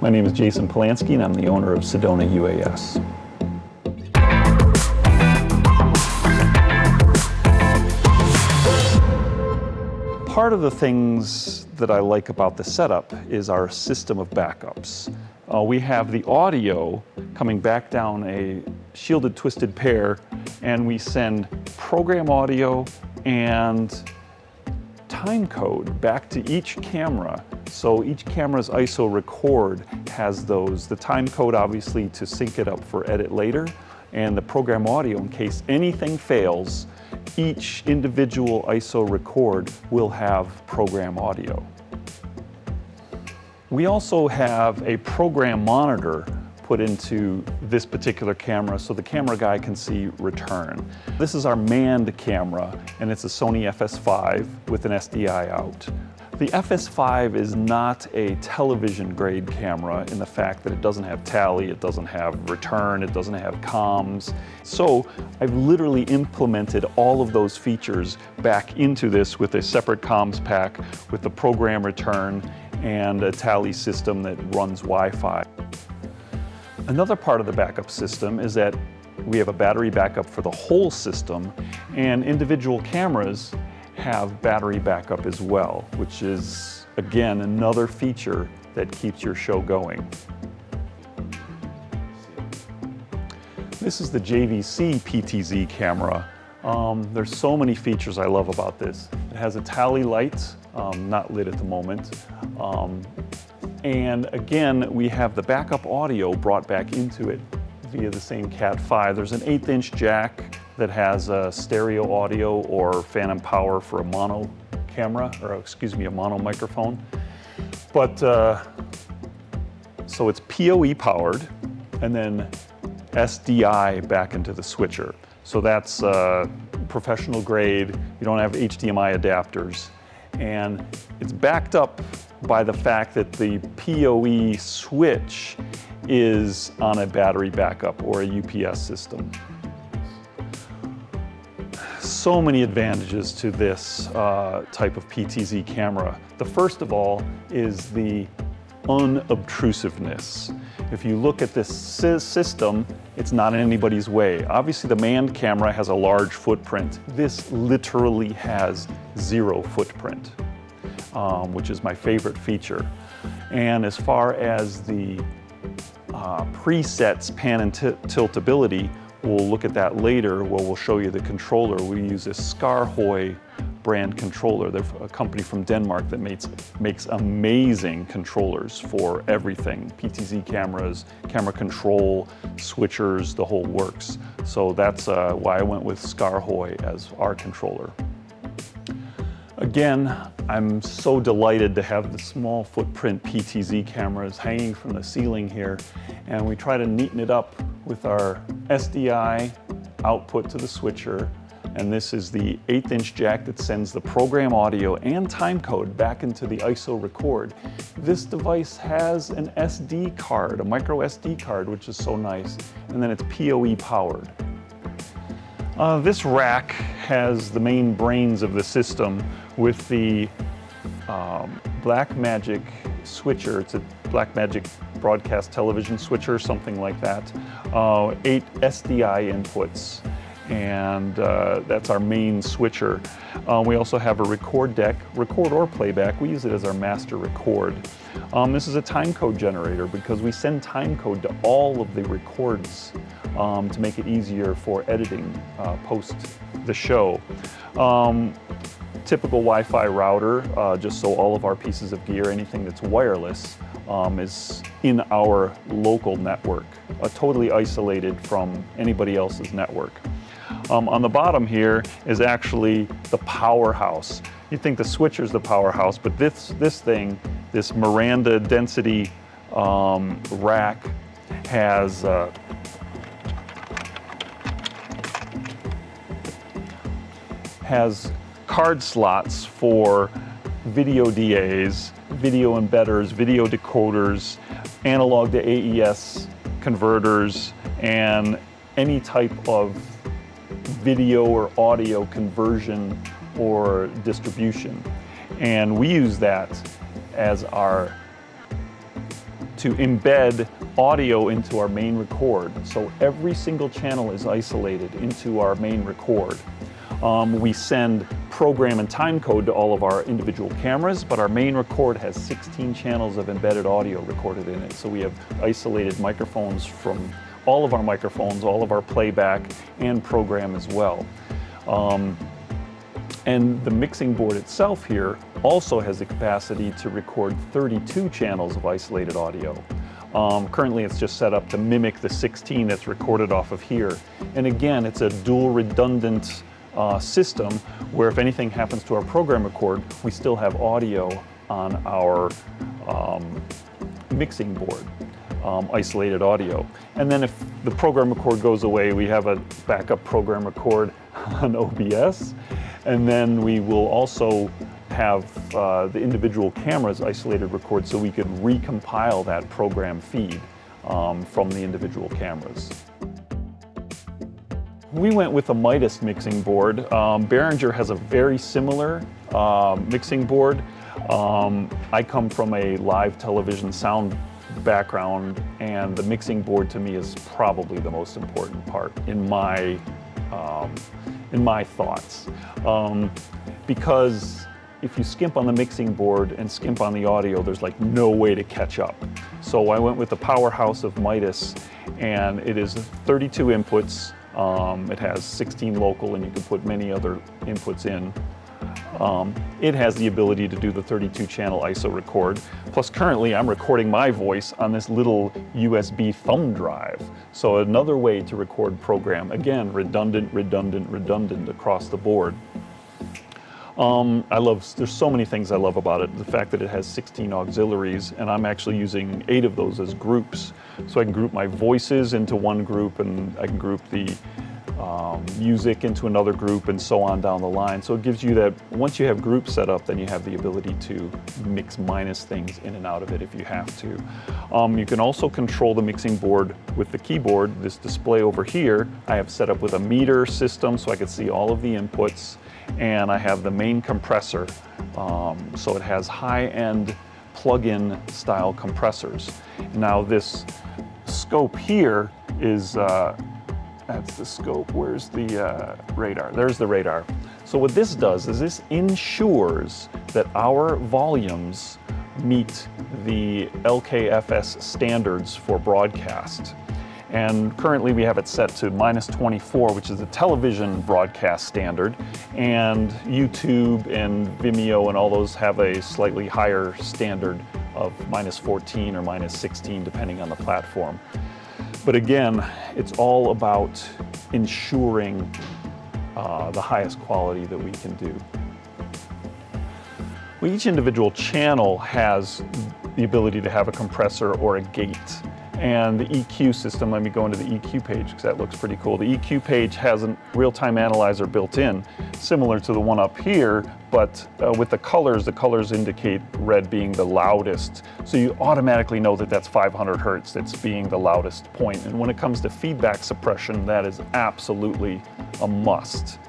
My name is Jason Polanski and I'm the owner of Sedona UAS. Part of the things that I like about the setup is our system of backups. We have the audio coming back down a shielded twisted pair, and we send program audio and time code back to each camera. So each camera's ISO record has those, the time code obviously to sync it up for edit later, and the program audio in case anything fails. Each individual ISO record will have program audio. We also have a program monitor put into this particular camera so the camera guy can see return. This is our manned camera, and it's a Sony FS5 with an SDI out. The FS5 is not a television grade camera in the fact that it doesn't have tally, it doesn't have return, it doesn't have comms. So I've literally implemented all of those features back into this with a separate comms pack with the program return and a tally system that runs Wi-Fi. Another part of the backup system is that we have a battery backup for the whole system, and individual cameras have battery backup as well, which is, again, another feature that keeps your show going. This is the JVC PTZ camera. There's so many features I love about this. It has a tally light, not lit at the moment. And again, we have the backup audio brought back into it via the same Cat5. There's an 1/8" jack that has a stereo audio or phantom power for a mono camera, or excuse me, a mono microphone. But, so it's PoE powered, and then SDI back into the switcher. So that's professional grade. You don't have HDMI adapters. And it's backed up by the fact that the PoE switch is on a battery backup or a UPS system. So many advantages to this type of PTZ camera. The first of all is the unobtrusiveness. If you look at this system, it's not in anybody's way. Obviously the manned camera has a large footprint. This literally has 0 footprint, which is my favorite feature. And as far as the presets, pan and tiltability, we'll look at that later where we'll show you the controller. We use a Skarhøj brand controller. They're a company from Denmark that makes amazing controllers for everything. PTZ cameras, camera control, switchers, the whole works. So that's why I went with Skarhøj as our controller. Again, I'm so delighted to have the small footprint PTZ cameras hanging from the ceiling here, and we try to neaten it up with our SDI output to the switcher, and this is the 1/8" jack that sends the program audio and time code back into the ISO record. This device has an SD card, a micro SD card, which is so nice, and then it's PoE powered. This rack has the main brains of the system with the Blackmagic switcher. It's a Blackmagic broadcast television switcher, something like that. 8 SDI inputs, and that's our main switcher. We also have a record deck, record or playback. We use it as our master record. This is a time code generator because we send time code to all of the records to make it easier for editing post the show. Typical Wi-Fi router, just so all of our pieces of gear, anything that's wireless, is in our local network, totally isolated from anybody else's network. On the bottom here is actually the powerhouse. You'd think the switcher's the powerhouse, but this thing, this Miranda density rack, has card slots for video DAs, video embedders, video decoders, analog to AES converters, and any type of video or audio conversion or distribution. And we use that as our to embed audio into our main record. So every single channel is isolated into our main record. We send program and time code to all of our individual cameras, but our main record has 16 channels of embedded audio recorded in it. So we have isolated microphones from all of our microphones, all of our playback, and program as well. And the mixing board itself here also has the capacity to record 32 channels of isolated audio. Currently it's just set up to mimic the 16 that's recorded off of here. And again, it's a dual redundant system where if anything happens to our program record, we still have audio on our mixing board, isolated audio. And then if the program record goes away, we have a backup program record on OBS. And then we will also have the individual cameras isolated record so we could recompile that program feed from the individual cameras. We went with a Midas mixing board. Behringer has a very similar mixing board. I come from a live television sound background, and the mixing board to me is probably the most important part in my thoughts. Because if you skimp on the mixing board and skimp on the audio, there's like no way to catch up. So I went with the powerhouse of Midas, and it is 32 inputs. It has 16 local, and you can put many other inputs in. It has the ability to do the 32 channel ISO record. Plus currently I'm recording my voice on this little USB thumb drive. So another way to record program. Again, redundant across the board. There's so many things I love about it. The fact that it has 16 auxiliaries, and I'm actually using 8 of those as groups. So I can group my voices into one group, and I can group the music into another group, and so on down the line. So it gives you that, once you have groups set up, then you have the ability to mix minus things in and out of it if you have to. You can also control the mixing board with the keyboard. This display over here, I have set up with a meter system so I can see all of the inputs, and I have the main compressor. So it has high-end plug-in style compressors. Now this scope here is that's the scope. Where's the radar? There's the radar. So what this does is this ensures that our volumes meet the LKFS standards for broadcast. And currently we have it set to -24, which is the television broadcast standard. And YouTube and Vimeo and all those have a slightly higher standard of -14 or -16, depending on the platform. But again, it's all about ensuring the highest quality that we can do. Well, each individual channel has the ability to have a compressor or a gate. And the EQ system, let me go into the EQ page because that looks pretty cool. The EQ page has a real-time analyzer built in, similar to the one up here, but with the colors indicate red being the loudest. So you automatically know that that's 500 hertz that's being the loudest point. And when it comes to feedback suppression, that is absolutely a must.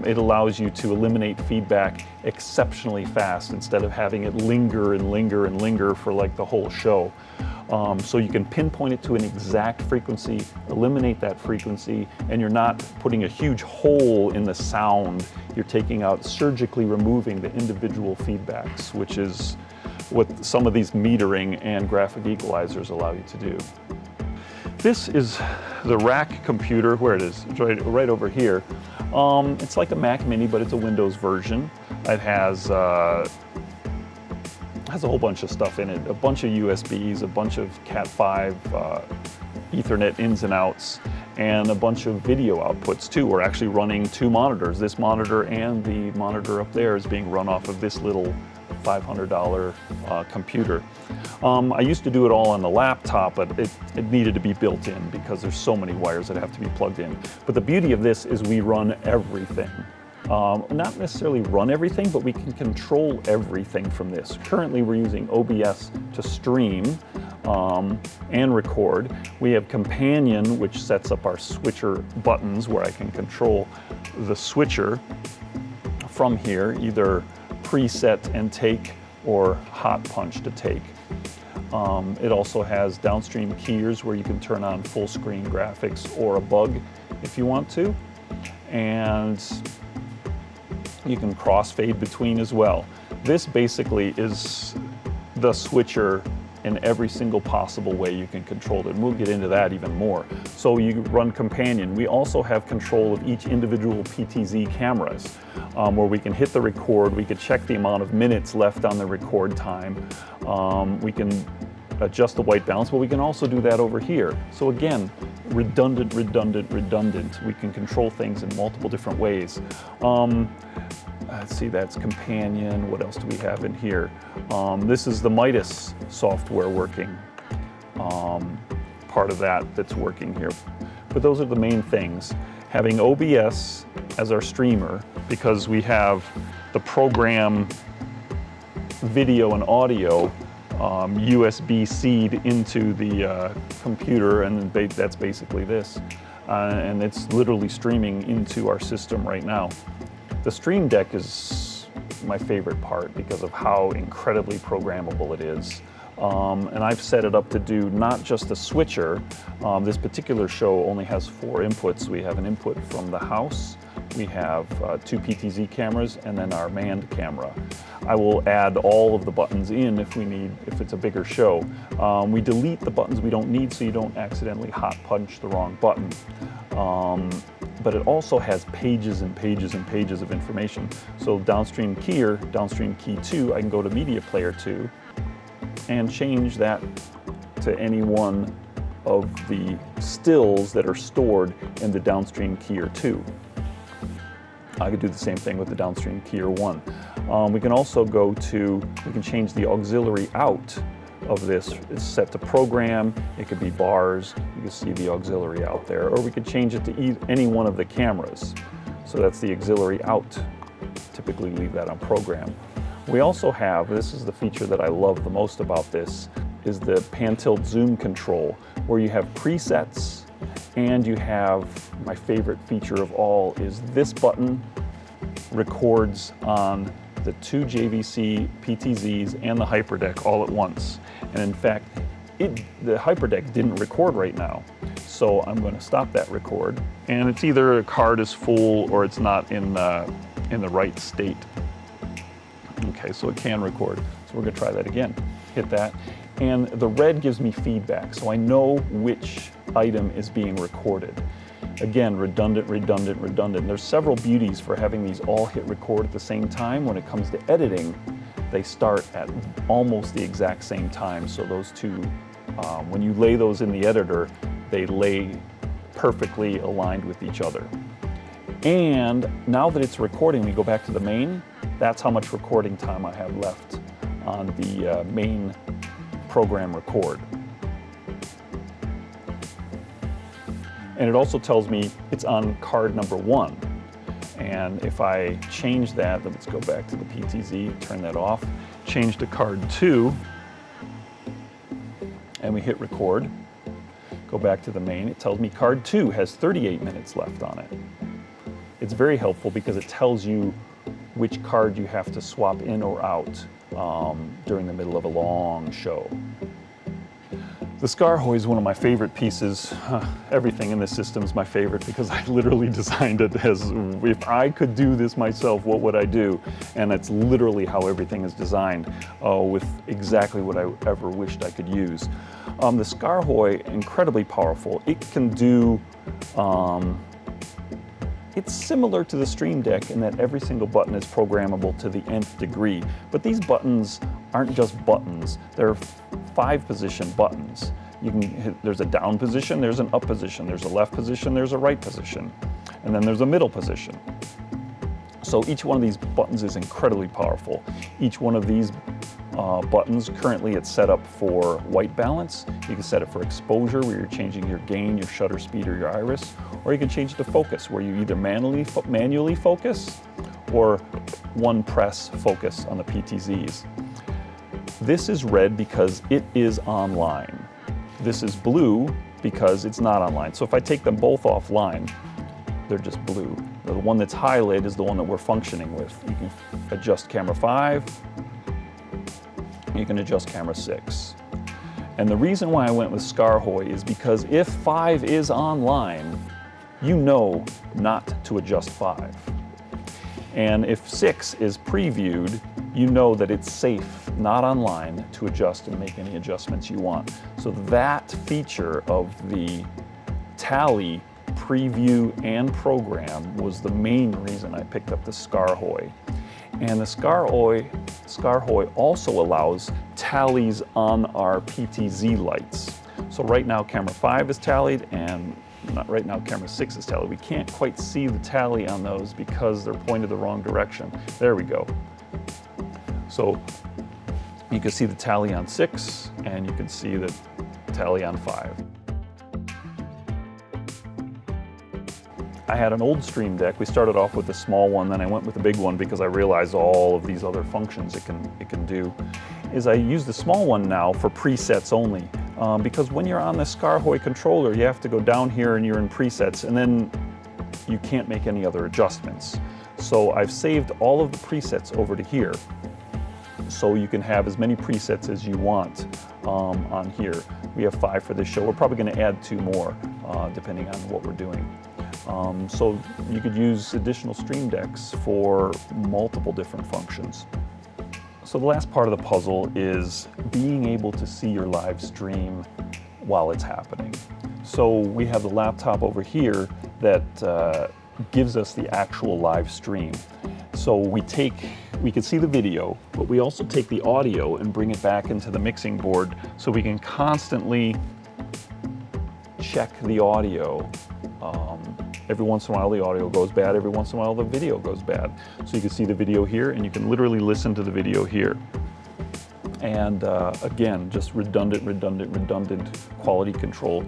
It allows you to eliminate feedback exceptionally fast instead of having it linger and linger and linger for like the whole show. So you can pinpoint it to an exact frequency, eliminate that frequency, and you're not putting a huge hole in the sound. You're taking out, surgically removing the individual feedbacks, which is what some of these metering and graphic equalizers allow you to do. This is the rack computer, where it is, it's right over here. It's like a Mac Mini, but it's a Windows version. It has a whole bunch of stuff in it, a bunch of USBs, a bunch of Cat5 Ethernet ins and outs, and a bunch of video outputs too. We're actually running 2 monitors. This monitor and the monitor up there is being run off of this little $500 computer. I used to do it all on the laptop, but it needed to be built in because there's so many wires that have to be plugged in. But the beauty of this is we run everything. Not necessarily run everything, but we can control everything from this. Currently we're using OBS to stream and record. We have Companion, which sets up our switcher buttons where I can control the switcher from here, either preset and take or hot punch to take. It also has downstream keyers where you can turn on full screen graphics or a bug if you want to. And you can crossfade between as well. This basically is the switcher in every single possible way you can control it. And we'll get into that even more. So you run companion. We also have control of each individual PTZ cameras where we can hit the record, we can check the amount of minutes left on the record time. We can adjust the white balance, but we can also do that over here. So again, redundant. We can control things in multiple different ways. Let's see, that's companion. What else do we have in here? This is the Midas software working, part of that's working here. But those are the main things. Having OBS as our streamer, because we have the program video and audio USB-C'd into the computer, and that's basically this. And it's literally streaming into our system right now. The Stream Deck is my favorite part because of how incredibly programmable it is. And I've set it up to do not just a switcher. This particular show only has 4 inputs. We have an input from the house, we have 2 PTZ cameras, and then our manned camera. I will add all of the buttons in if it's a bigger show. We delete the buttons we don't need so you don't accidentally hot punch the wrong button. But it also has pages and pages and pages of information. So downstream keyer, downstream key 2, I can go to media player 2 and change that to any one of the stills that are stored in the downstream keyer 2. I could do the same thing with the downstream keyer 1. We can also we can change the auxiliary out of this. It's set to program, it could be bars, you can see the auxiliary out there, or we could change it to any one of the cameras. So that's the auxiliary out. Typically leave that on program. We also have, this is the feature that I love the most about this, is the pan tilt zoom control, where you have presets and you have, my favorite feature of all is this button records on the 2 JVC PTZs and the HyperDeck all at once. And in fact, the HyperDeck didn't record right now. So I'm going to stop that record. And it's either a card is full or it's not in the right state. Okay, so it can record. So we're going to try that again. Hit that. And the red gives me feedback, so I know which item is being recorded. Again, redundant. There's several beauties for having these all hit record at the same time. When it comes to editing, they start at almost the exact same time. So those two, when you lay those in the editor, they lay perfectly aligned with each other. And now that it's recording, we go back to the main, that's how much recording time I have left on the main program record. And it also tells me it's on card number 1. And if I change that, let's go back to the PTZ, turn that off, change to card 2, and we hit record, go back to the main, it tells me card 2 has 38 minutes left on it. It's very helpful because it tells you which card you have to swap in or out during the middle of a long show. The Scarhoy is one of my favorite pieces. Everything in this system is my favorite because I literally designed it as, if I could do this myself, what would I do? And it's literally how everything is designed with exactly what I ever wished I could use. The Scarhoy, incredibly powerful. It can do, it's similar to the Stream Deck in that every single button is programmable to the nth degree. But these buttons aren't just buttons, they're 5-position buttons. You can hit, there's a down position, there's an up position, there's a left position, there's a right position, and then there's a middle position. So each one of these buttons is incredibly powerful. Each one of these buttons, currently it's set up for white balance. You can set it for exposure, where you're changing your gain, your shutter speed, or your iris, or you can change it to focus, where you either manually focus or one press focus on the PTZs. This is red because it is online. This is blue because it's not online. So if I take them both offline, they're just blue. The one that's highlighted is the one that we're functioning with. You can adjust camera 5, you can adjust camera 6. And the reason why I went with Scarhoy is because if 5 is online, you know not to adjust 5. And if 6 is previewed, you know that it's safe, not online, to adjust and make any adjustments you want. So that feature of the tally, preview, and program was the main reason I picked up the Scarhoy. And the Scarhoy also allows tallies on our PTZ lights. So right now camera 5 is tallied, and right now camera 6 is tallied. We can't quite see the tally on those because they're pointed the wrong direction. There we go. So you can see the tally on 6, and you can see the tally on 5. I had an old Stream Deck. We started off with the small one, then I went with the big one because I realized all of these other functions it can do. I use the small one now for presets only, because when you're on the Scarhoy controller, you have to go down here and you're in presets, and then you can't make any other adjustments. So I've saved all of the presets over to here, so you can have as many presets as you want on here. We have 5 for this show. We're probably going to add 2 more, depending on what we're doing. So you could use additional Stream Decks for multiple different functions. So the last part of the puzzle is being able to see your live stream while it's happening. So we have the laptop over here that gives us the actual live stream. So we can see the video, but we also take the audio and bring it back into the mixing board so we can constantly check the audio. Every once in a while the audio goes bad, every once in a while the video goes bad. So you can see the video here, and you can literally listen to the video here. And again, just redundant, quality control.